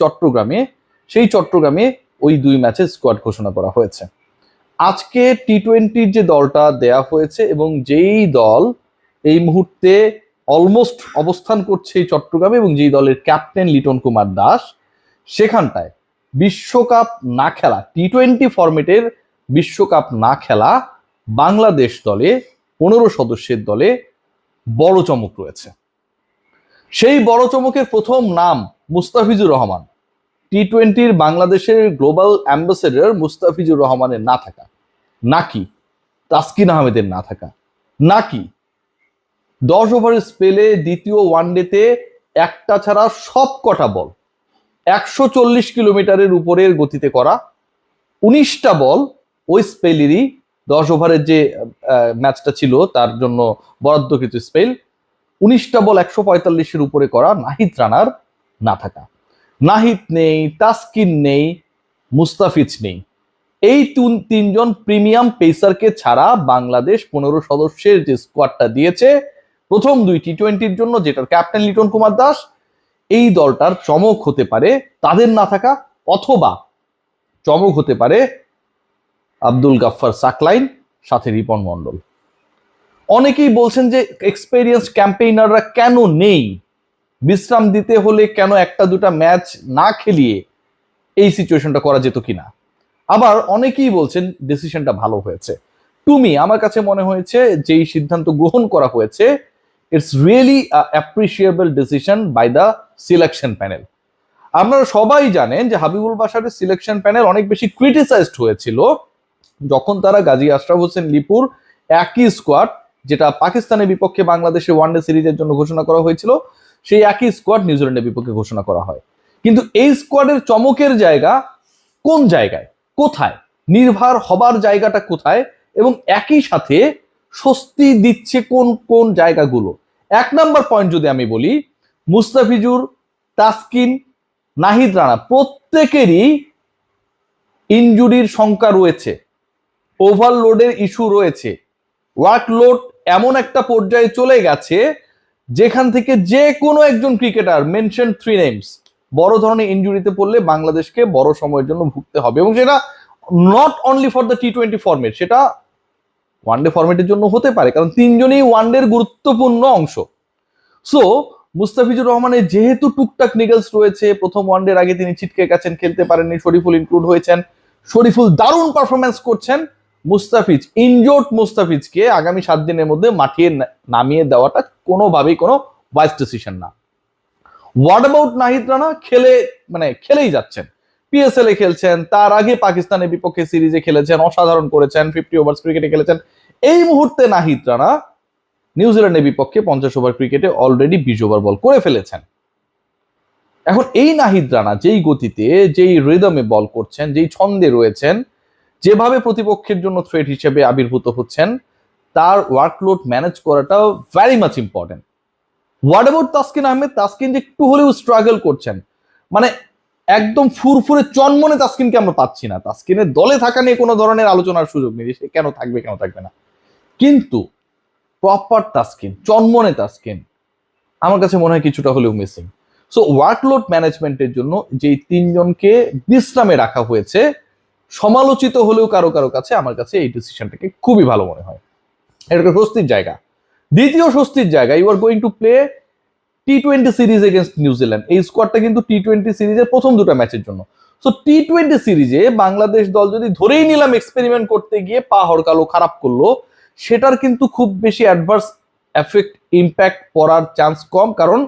চট্টগ্রামে, সেই চট্টগ্রামে ওই 2 ম্যাচের স্কোয়াড ঘোষণা করা হয়েছে। আজকে টি-20 যে দলটা দেয়া হয়েছে এবং যেই দল এই মুহূর্তে অলমোস্ট অবস্থান করছে এই চট্টগ্রামে এবং যেই দলের ক্যাপ্টেন লিটন কুমার দাস, সেখানটায় বিশ্বকাপ না খেলা, টি-20 ফরম্যাটের বিশ্বকাপ না খেলা বাংলাদেশ দলে 15 সদস্যের দলে বড় চমক রয়েছে। সেই বড় চমকের প্রথম নাম মুস্তাফিজুর রহমান। টি-20 বাংলাদেশের গ্লোবাল অ্যাম্বাসেডর মুস্তাফিজুর রহমানের না থাকা, নাকি তাসকিন আহমেদের না থাকা, নাকি 10 ওভারের স্পেলে দ্বিতীয় ওয়ানডেতে একটা ছাড়া সব কটা বল 140 কিলোমিটারের উপরের গতিতে করা, 19টা বল ওই স্পেলেরই 10 ওভারের যে ম্যাচটা ছিল তার জন্য বরাদ্দকৃত স্পেল, 19টা বল 145-এর উপরে করা নাহিদ রানার না থাকা। নাহিদ নেই, তাসকিন নেই, মুস্তাফিজ নেই। এই তিনজন প্রিমিয়াম পেসারকে ছাড়া বাংলাদেশ 15 সদস্যের যে স্কোয়াডটা দিয়েছে প্রথম 2 টি-20-র জন্য, যেটার ক্যাপ্টেন লিটন কুমার দাস, এই দলটার চমক হতে পারে তাদের না থাকা, অথবা চমক হতে পারে আব্দুল গাফফার সাকলাইন সাথে রিপন মন্ডল। অনেকেই বলছেন যে এক্সপেরিয়েন্স ক্যাম্পেইনাররা কেন নেই, বিশ্রাম দিতে হলে কেন 1-2টা ম্যাচ না খেলিয়ে এই সিচুয়েশনটা করা যেত কিনা। আবার অনেকেই বলছেন ডিসিশনটা ভালো হয়েছে। আমার কাছে মনে হয়েছে যেই সিদ্ধান্ত গ্রহণ করা হয়েছে, it's really appreciable decision by the selection panel. আপনারা সবাই জানেন যে হাবিবুল বাশারের সিলেকশন প্যানেল অনেক বেশি ক্রিটিসাইজড হয়েছিল যখন তারা গাজী আশরাফ হোসেন লিপুর একই স্কোয়াড, যেটা পাকিস্তানের বিপক্ষে বাংলাদেশে ওয়ানডে সিরিজের জন্য ঘোষণা করা হয়েছিল, সেই একই স্কোয়াড নিউজিল্যান্ডের বিপক্ষে ঘোষণা করা হয়। কিন্তু এই স্কোয়াডের চমকের জায়গা কোন জায়গায়, কোথায়, নির্ভর হবার জায়গাটা কোথায়, এবং একই সাথে স্বস্তি দিচ্ছে কোন কোন জায়গাগুলো। 1 নাম্বার পয়েন্ট যদি আমি বলি, মুস্তাফিজুর, তাসকিন, নাহিদ রানা প্রত্যেকেরই ইনজুরির শঙ্কা রয়েছে, ওভারলোডের ইস্যু রয়েছে, ওয়ার্কলোড এমন একটা পর্যায়ে চলে গেছে যেখান থেকে যে কোনো একজন ক্রিকেটার, মেনশন 3 নেমস, বড় ধরনের ইনজুরিতে পড়লে বাংলাদেশকে বড় সময়ের জন্য ভুগতে হবে, এবং সেটা নট অনলি ফর দ্য টি-20 ফরম্যাট, সেটা ওয়ানডে ফরম্যাটের জন্য হতে পারে, কারণ 3 জনই ওয়ানডের গুরুত্বপূর্ণ অংশ। সো মুস্তাফিজুর রহমানের যেহেতু টুকটাক নিগলস রয়েছে, প্রথম ওয়ানডের আগে তিনি ছিটকে গেছেন, খেলতে পারেননি, শরীফুল ইনক্লুড হয়েছেন, শরীফুল দারুণ পারফরমেন্স করছেন, মুস্তাফিজ, ইনজোর্ড মুস্তাফিজকে আগামী 7 দিনের মধ্যে মাঠে নামিয়ে দেওয়াটা কোনোভাবেই কোনো ওয়াইজ ডিসিশন না। What about Nahid Rana? খেলেই যাচ্ছেন, পিএসএল এ খেলছেন, তার আগে পাকিস্তানের বিপক্ষে সিরিজে খেলেছেন, অসাধারণ করেছেন, 50 ওভার ক্রিকেটে খেলেছেন। এই মুহূর্তে নাহিদ রানা নিউজিল্যান্ডের বিপক্ষে 50 ওভার ক্রিকেটে অলরেডি 20 ওভার বল করে ফেলেছেন। এখন এই নাহিদ রানা যেই গতিতে, যেই রিদমে বল করছেন, যেই ছন্দে রয়েছেন, যেভাবে প্রতিপক্ষের জন্য থ্রেট হিসেবে আবির্ভূত হচ্ছেন, তার ওয়ার্কলোড ম্যানেজ করাটাও very much important. What about Taskin Ahmed? Taskin যে একটু হলেও স্ট্রাগল করছেন, একদম ফুরফুরে চনমনে তাসকিনকে আমরা পাচ্ছি না। তাসকিনের দলে থাকা নিয়ে কোনো ধরনের আলোচনার সুযোগ নেই, সে কেন থাকবে কেন থাকবে না, কিন্তু প্রপার তাসকিন, চনমনে তাসকিন আমার কাছে মনে হয় কিছুটা হলেও মিসিং। সো ওয়ার্কলোড ম্যানেজমেন্টের জন্য যেই 3 জনকে বিশ্রামে রাখা হয়েছে, সমালোচিত হলেও কারো কারো কাছে, আমার কাছে এই ডিসিশনটাকে খুবই ভালো মনে হয়। এটা একটা স্বস্তির জায়গা। দ্বিতীয় স্বস্তির জায়গা, you are going to play টি-20 সিরিজ এগেইনস্ট নিউজিল্যান্ড। এই স্কোয়াডটা কিন্তু টি-20 সিরিজের প্রথম 2টা ম্যাচের জন্য। সো টি-20 সিরিজে বাংলাদেশ দল যদি ধরেই নিলাম এক্সপেরিমেন্ট করতে গিয়ে পা হড়কালো, খারাপ করলো, সেটার কিন্তু খুব বেশি অ্যাডভার্স এফেক্ট, ইম্প্যাক্ট পড়ার চান্স কম, কারণ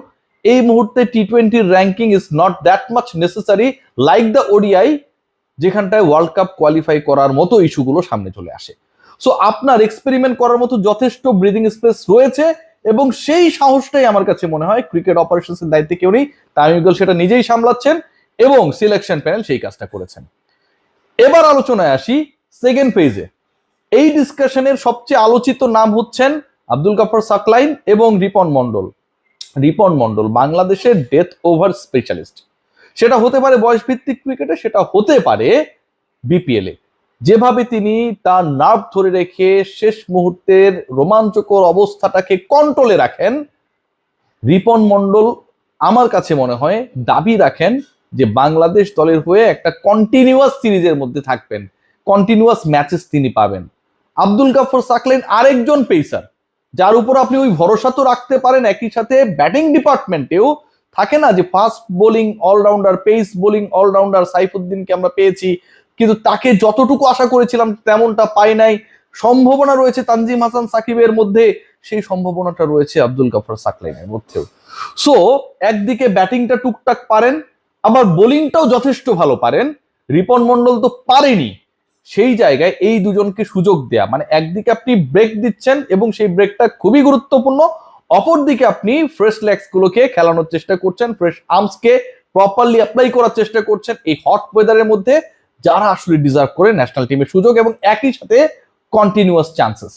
এই মুহূর্তে টি-20 ranking is not that much necessary like the ODI, যেখানটায় ওয়ার্ল্ড কাপ কোয়ালিফাই করার মতো ইস্যুগুলো সামনে চলে আসে। সো আপনার এক্সপেরিমেন্ট করার মতো যথেষ্ট ব্রিদিং স্পেস রয়েছে, এবং সেই সাহসটাই আমার কাছে মনে হয় ক্রিকেট অপারেশনসের দায়িত্বে কেউ নেই, তামিম ইকবাল সেটা নিজেই সামলাচ্ছেন এবং সিলেকশন প্যানেল সেই কাজটা করেছেন। এবার আলোচনায় আসি সেকেন্ড ফেজে। এই ডিসকাশনের সবচেয়ে আলোচিত নাম হচ্ছেন আব্দুল গাফফার সাকলাইন এবং রিপন মন্ডল। রিপন মন্ডল বাংলাদেশের ডেথ ওভার স্পেশালিস্ট, সেটা হতে পারে বয়স ভিত্তিক ক্রিকেটে, সেটা হতে পারে বিপিএল এ। যেভাবে তিনি তার নার্ভ ধরে রেখে শেষ মুহূর্তের রোমাঞ্চকর অবস্থাটাকে কন্ট্রোলে রাখেন, রিপন মন্ডল আমার কাছে মনে হয় দাবি রাখেন যে বাংলাদেশ দলের হয়ে একটা কন্টিনিউয়াস সিরিজের মধ্যে থাকবেন, কন্টিনিউয়াস ম্যাচেস তিনি পাবেন। আব্দুল গাফফর সাকলাইন আরেকজন পেসার যার উপর আপনি ওই ভরসা তো রাখতে পারেন, একই সাথে ব্যাটিং ডিপার্টমেন্টেও থাকে না যে fast bowling allrounder, pace bowling allrounder সাইফুদ্দিনকে আমরা পেয়েছি, কিন্তু তাকে যতটুকু আশা করেছিলাম তেমনটা পাই নাই। সম্ভাবনা রয়েছে তানজিম হাসান সাকিবের মধ্যে, সেই সম্ভাবনাটা রয়েছে আব্দুল গাফফর সাকলাইনের মধ্যেও। সো একদিকে ব্যাটিংটা টুকটাক পারেন, আবার বোলিংটাও যথেষ্ট ভালো পারেন। রিপন মন্ডল তো পারেনি, সেই জায়গায় এই দুজনকে সুযোগ দেয়া, মানে একদিকে আপনি ব্রেক দিচ্ছেন এবং সেই ব্রেকটা খুবই গুরুত্বপূর্ণ, অপরদিকে আপনি ফ্রেশ লেগস গুলোকে খেলানোর চেষ্টা করছেন, ফ্রেশ আর্মসকে প্রপারলি অ্যাপ্লাই করার চেষ্টা করছেন এই হট ওয়েদারের মধ্যে, যারা আসলে ডিজার্ভ করে ন্যাশনাল টিমের সুযোগ এবং একই সাথে কন্টিনিউয়াস চান্সেস।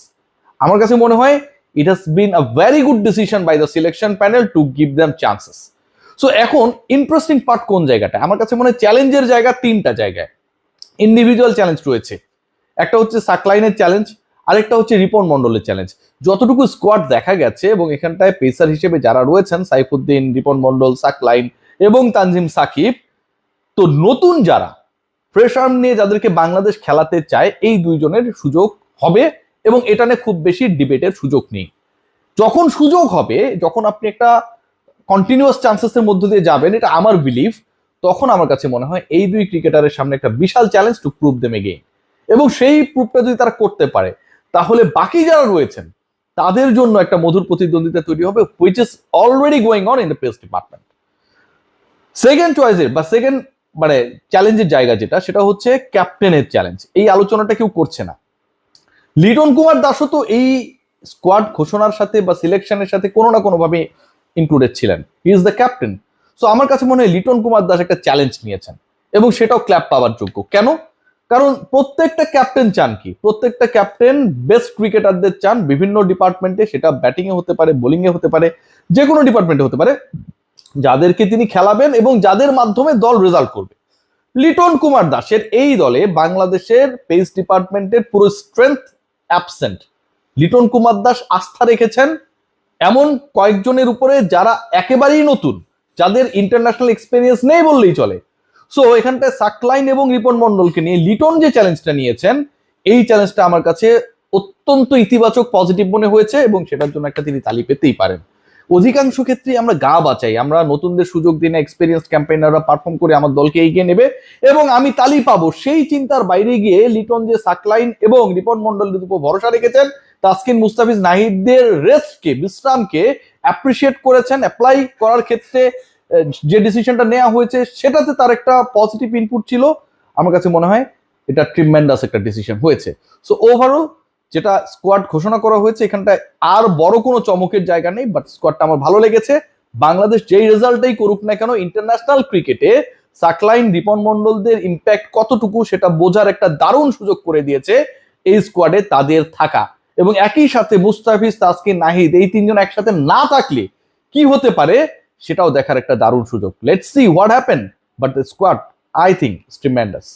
আমার কাছে মনে হয় it has been a very good decision by the selection panel to give them chances. So এখন ইন্টারেস্টিং পার্ট কোন জায়গাটা? আমার কাছে মনে হয় চ্যালেঞ্জের জায়গা তিনটা জায়গায় ইন্ডিভিজুয়াল চ্যালেঞ্জ রয়েছে। একটা হচ্ছে সাকলাইনের চ্যালেঞ্জ, আরেকটা হচ্ছে রিপন মন্ডলের চ্যালেঞ্জ। যতটুকু স্কোয়াড দেখা গেছে এবং এখানটায় পেসার হিসেবে যারা রয়েছেন সাইফুদ্দিন, রিপন মন্ডল, সাকলাইন এবং তানজিম সাকিব, তো নতুন যারা ফ্রেশ আর্ম নিয়ে যাদেরকে বাংলাদেশ খেলাতে চায় এই দুইজনের সুযোগ হবে এবং এটা নিয়ে খুব বেশি ডিবেটের সুযোগ নেই। যখন সুযোগ হবে, যখন আপনি একটা কন্টিনিউয়াস চান্সেসের মধ্য দিয়ে যাবেন, এটা আমার বিলিভ, তখন আমার কাছে মনে হয় এই দুই ক্রিকেটারের সামনে একটা বিশাল challenge to prove them again. এবং সেই প্রুভটা যদি তারা করতে পারে তাহলে বাকি যারা রয়েছেন তাদের জন্য একটা মধুর প্রতিদ্বন্দ্বিতা তৈরি হবে, which is already going on in the pace department. Second চয়েসের বা সেকেন্ড মানে চ্যালেঞ্জের জায়গা যেটা, সেটা হচ্ছে ক্যাপ্টেনের চ্যালেঞ্জ। এই আলোচনাটা কেউ করছে না। লিটন কুমার দাসও তো এই স্কোয়াড ঘোষণার সাথে বা সিলেকশনের সাথে কোনো না কোনো ভাবে ইনক্লুডেড ছিলেন, he is the captain. So আমার কাছে মনে হয় লিটন কুমার দাস একটা চ্যালেঞ্জ নিয়েছেন এবং সেটাও ক্ল্যাপ পাওয়ার যোগ্য। কেন? কারণ প্রত্যেকটা ক্যাপ্টেন চান কি, প্রত্যেকটা ক্যাপ্টেন বেস্ট ক্রিকেটারদের চান বিভিন্ন ডিপার্টমেন্টে, সেটা ব্যাটিং এ হতে পারে, বোলিং এ হতে পারে, যে কোনো ডিপার্টমেন্টে হতে পারে, যাদেরকে তিনি খেলাবেন এবং যাদের মাধ্যমে দল রেজাল্ট করবে। লিটন কুমার দাসের এই দলে বাংলাদেশের পেস ডিপার্টমেন্টের পুরো স্ট্রেংথ অ্যাবসেন্ট। লিটন কুমার দাস আস্থা রেখেছেন এমন কয়েকজনের উপরে যারা একেবারেই নতুন, যাদের ইন্টারন্যাশনাল এক্সপেরিয়েন্স নেই বললেই চলে। সো এখানটায় সাকলাইন এবং রিপন মন্ডলকে নিয়ে লিটন যে চ্যালেঞ্জটা নিয়েছেন, এই চ্যালেঞ্জটা আমার কাছে অত্যন্ত ইতিবাচক, পজিটিভ মনে হয়েছে এবং সেটার জন্য একটা তিনি তালি পেতেই পারেন। অধিকাংশ ক্ষেত্রে আমরা গা বাঁচাই, আমরা নতুনদের সুযোগ দিনে এক্সপেরিয়েন্স ক্যাম্পেইনাররা পারফর্ম করে আমার দলকে এগিয়ে নেবে এবং আমি তালি পাবো, সেই চিন্তার বাইরে গিয়ে লিটন যে সাকলাইন এবং রিপন মন্ডলের উপর ভরসা রেখেছেন, তাসকিন, মুস্তাফিজ, নাহিদদের রেস্টকে, বিশ্রামকে অ্যাপ্রিসিয়েট করেছেন, অ্যাপ্লাই করার ক্ষেত্রে যে ডিসিশনটা নেওয়া হয়েছে সেটাতে তার একটা পজিটিভ ইনপুট ছিল। আমার কাছে মনে হয় এটা ট্রিমেন্ডাস একটা ডিসিশন হয়েছে। সো ওভারঅল যেটা স্কোয়াড ঘোষণা করা হয়েছে, এখানটায় আর বড় কোনো চমকের জায়গা নেই, বাট স্কোয়াডটা আমার ভালো লেগেছে। বাংলাদেশ যেই রেজাল্টই করুক না কেন, ইন্টারন্যাশনাল ক্রিকেটে সাকলাইন, রিপন মন্ডলদের ইম্প্যাক্ট কতটুকু সেটা বোঝার একটা দারুণ সুযোগ করে দিয়েছে এই স্কোয়াডে তাদের থাকা। এবং একই সাথে মুস্তাফিজ, তাসকিন, নাহিদ এই তিনজন একসাথে না থাকলে কি হতে পারে সেটাও দেখার একটা দারুণ সুযোগ। Let's see what happen, but the squad I think is tremendous.